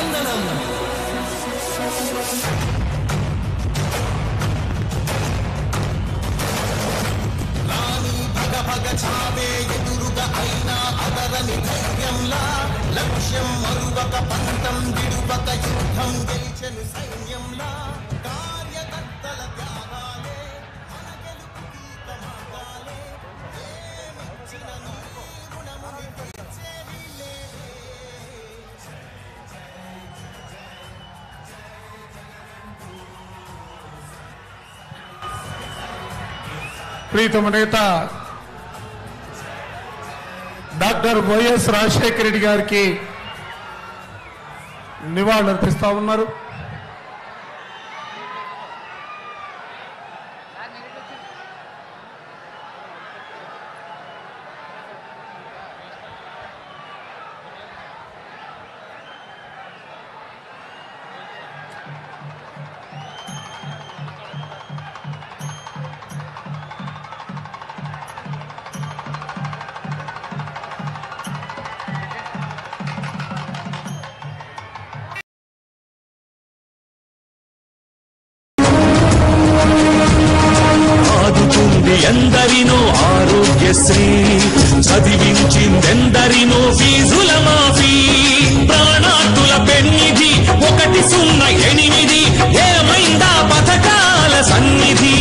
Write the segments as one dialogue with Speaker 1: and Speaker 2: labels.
Speaker 1: వందనం. రాణి భగ భగ చావే ఎదురుగా అయినా అదరని ధైర్యంలా లక్ష్యం మరువక పంతం విడువక యుద్ధం గెలిచెను సైన్యంలా కార్యకర్తల త్యాగాలే మన గెలుపుకి కమాగాలే ఏమిచ్చిన నీ గుణముని తీర్చేది లేదే.
Speaker 2: ప్రీతమ నేత డాక్టర్ వైఎస్ రాజశేఖర రెడ్డి గారికి నివాళులర్పిస్తా ఉన్నారు.
Speaker 3: ఎందరినో ఆరోగ్యశ్రీ చదివించిందెందరినో ఫీజుల మాఫీ ప్రాణాతుల పెన్నిధి 108 ఏమైందా పథకాల సన్నిధి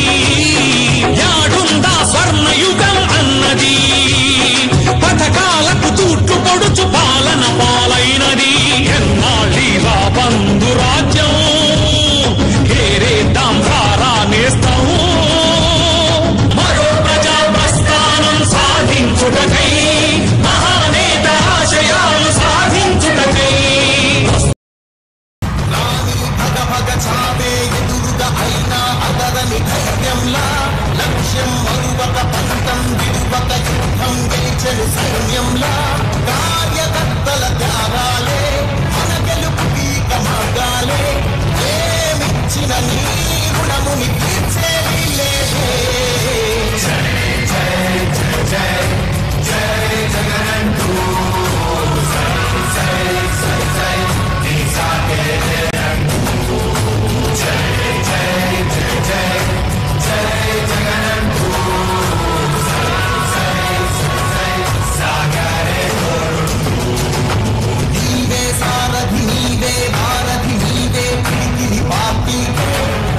Speaker 3: యాడుందా స్వర్ణయుగం అన్నది పథకాలకు తూట్లు పొడుచు పాలన పాలైనది ఎన్నాళ్ళీరా బంధు రాజ్యం ఏరేద్దాం రారా నేస్తాం సాధించుటకై మహానేత ఆశయాలు సాధించుటకై
Speaker 1: రాణి భగ భగ చావే ఎదురుగా అయినా అదరని ధైర్యంలా లక్ష్యం మరువక పంతం విడువక యుద్ధం గెలిచెను సైన్యంలా కార్యకర్తల త్యాగాలే మన గెలుపుకి కమాగాలే ఏమిచ్చిన నీ గుణముని తీర్చేది లేదే. నీవే సారథి నీవే భారథి నీవే పిడికిలి పార్టీకే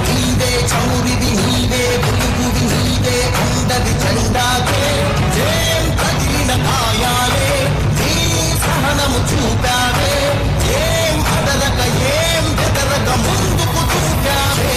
Speaker 1: నీవే చౌరివి నీవే వెలుగువి నీవే అందరి జెండాకే ఏం తగిలిన గాయాలే నీ సహనము చూపావే ఏం అదరక ఏం బెదరక ముందుకు చూపావే.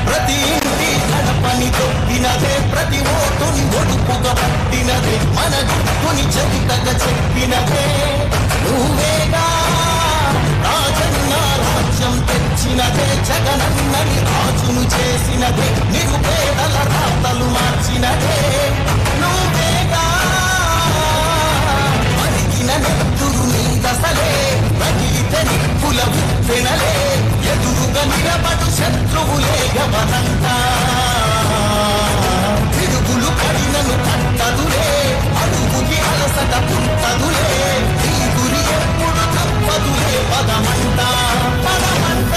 Speaker 1: ప్రతి ఇంటి గడపని తొక్కినదే ప్రతి ఓటుని ఒడుపుగా పట్టినదే మన గుట్టుని చరితగా చెప్పినదే నువ్వేగా రాజన్న రాజ్యం తెచ్చినదే జగనన్నని రాజును చేసినదే నిరుపేదల రాతలు మార్చినదే నువ్వేగా మరిగిన నెత్తురు నీదసలే రగిలితే నిప్పుల ఉప్పెనలే ఎదురుగా నిలబడు శత్రువులే ఎవరంతా తిరుగులు పడినను కట్టదులే అడుగుకి అలసట పుట్టదులే ఈ గురి ఎప్పుడు తప్పదులే పదమంట పదమంట.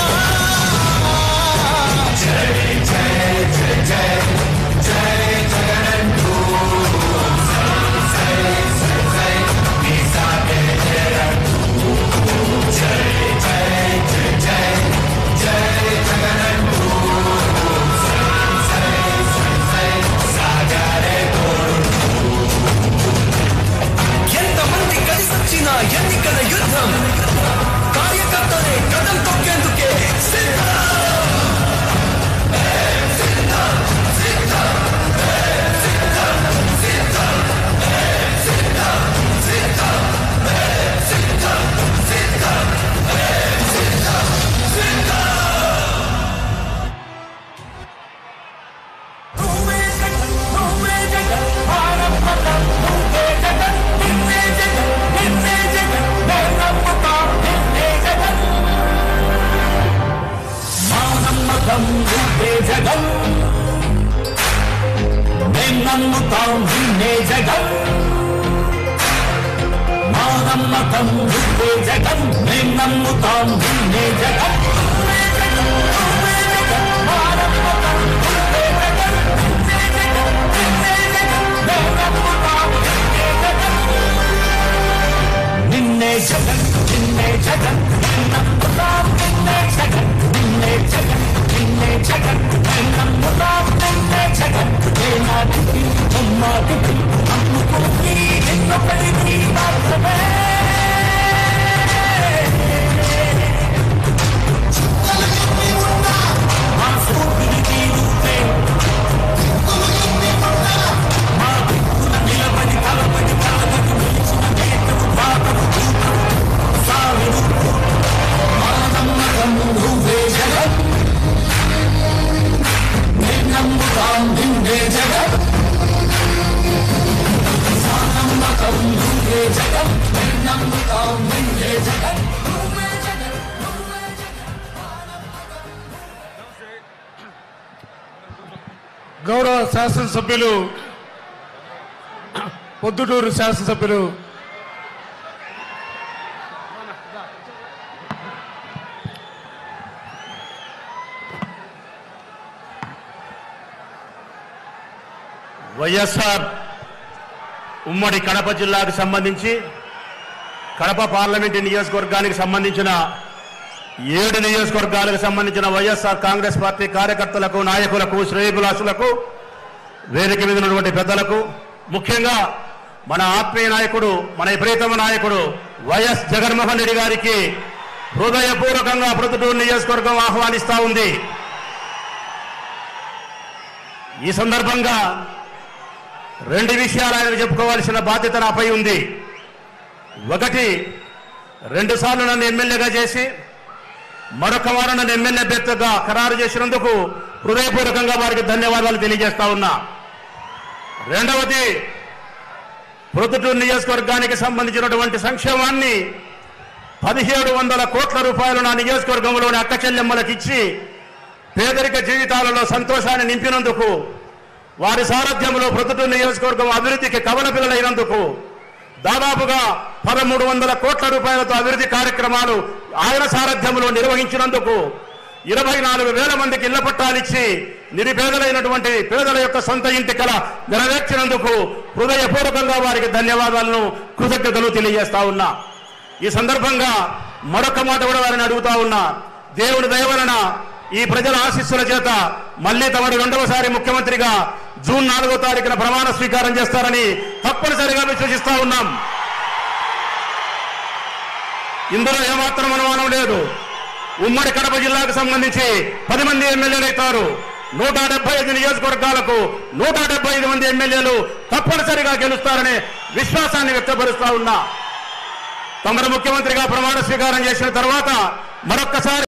Speaker 1: ఎంతమంది కలిసొచ్చిన ఎన్నికల యుద్ధం కార్యకర్తలే
Speaker 3: మతం నువ్వే జగం మేం నమ్ముతాం నిన్నే జగం మా నమ్మకం నువ్వే జగం మేం నమ్ముతాం నిన్నే జగం నిన్నే జగన్ నిన్నే జగన్ నమ్ముతాం నిన్నే జగన్ నిన్నే జగన్ నిన్నే జగన్ నమ్ముతాం నిన్నే జగన్ ఏనాటికి అమ్మాటికి అమ్ముకుంది నిన్నొకరికి మాత్రమే మా స్ఫూర్తికి రూపే మా దిక్కున నిలబడి తలబడి తలబడి నిలిచిన నేతలు బాటలు సాగుడు మా నమ్మకం నువ్వే జగన్ మేం నమ్ముతాం నిన్నే జగన్ మా నమ్మకం నువ్వే జగన్ మేం నమ్ముతాం నిన్నే జగన్
Speaker 2: గౌరవ శాసనసభ్యులు పొద్దుటూరు శాసనసభ్యులు
Speaker 4: వైఎస్ఆర్ ఉమ్మడి కడప జిల్లాకు సంబంధించి కడప పార్లమెంటు నియోజకవర్గానికి సంబంధించిన 7 నియోజకవర్గాలకు సంబంధించిన వైఎస్ఆర్ కాంగ్రెస్ పార్టీ కార్యకర్తలకు నాయకులకు శ్రేయోభిలాషులకు వేదిక మీద ఉన్నటువంటి పెద్దలకు ముఖ్యంగా మన ఆత్మీయ నాయకుడు మన ప్రియతమ నాయకుడు వైఎస్ జగన్మోహన్ రెడ్డి గారికి హృదయపూర్వకంగా ప్రొద్దుటూరు నియోజకవర్గం ఆహ్వానిస్తా ఉంది. ఈ సందర్భంగా 2 విషయాలు ఆయనకు చెప్పుకోవాల్సిన బాధ్యత నాపై ఉంది. ఒకటి, 2 సార్లు నన్ను ఎమ్మెల్యేగా చేసి మరొక వారం నన్ను ఎమ్మెల్యే అభ్యర్థిగా ఖరారు చేసినందుకు హృదయపూర్వకంగా వారికి ధన్యవాదాలు తెలియజేస్తా ఉన్నా. రెండవది, ప్రొద్దుటూరు నియోజకవర్గానికి సంబంధించినటువంటి సంక్షేమాన్ని 1700 కోట్ల రూపాయలు నా నియోజకవర్గంలోని అక్క చెల్లెమ్మలకు ఇచ్చి పేదరిక జీవితాలలో సంతోషాన్ని నింపినందుకు, వారి సారథ్యంలో ప్రొద్దుటూరు నియోజకవర్గం అభివృద్ధికి కవల పిల్లలైనందుకు, దాదాపుగా 1300 కోట్ల రూపాయలతో అభివృద్ధి కార్యక్రమాలు ఆయన సారథ్యంలో నిర్వహించినందుకు, 24,000 మందికి ఇళ్ల పట్టాలిచ్చి నిరుపేదలైనటువంటి పేదల యొక్క సొంత ఇంటి కల నెరవేర్చినందుకు హృదయపూర్వకంగా వారికి ధన్యవాదాలను కృతజ్ఞతలు తెలియజేస్తా ఉన్నా. ఈ సందర్భంగా మరొక మాట కూడా వారిని అడుగుతా ఉన్నా. దేవుని దయ వలన ఈ ప్రజల ఆశీస్సుల చేత మళ్లీ తమరు 2వసారి ముఖ్యమంత్రిగా జూన్ 4వ తారీఖున ప్రమాణ స్వీకారం చేస్తారని తప్పనిసరిగా విశ్వసిస్తా ఉన్నాం. ఇందులో ఏమాత్రం అనుమానం లేదు. ఉమ్మడి కడప జిల్లాకు సంబంధించి 10 మంది ఎమ్మెల్యేలు అవుతారు. 175 నియోజకవర్గాలకు 175 మంది ఎమ్మెల్యేలు తప్పనిసరిగా గెలుస్తారనే విశ్వాసాన్ని వ్యక్తపరుస్తా ఉన్నా. తమరు ముఖ్యమంత్రిగా ప్రమాణ స్వీకారం చేసిన తర్వాత మరొక్కసారి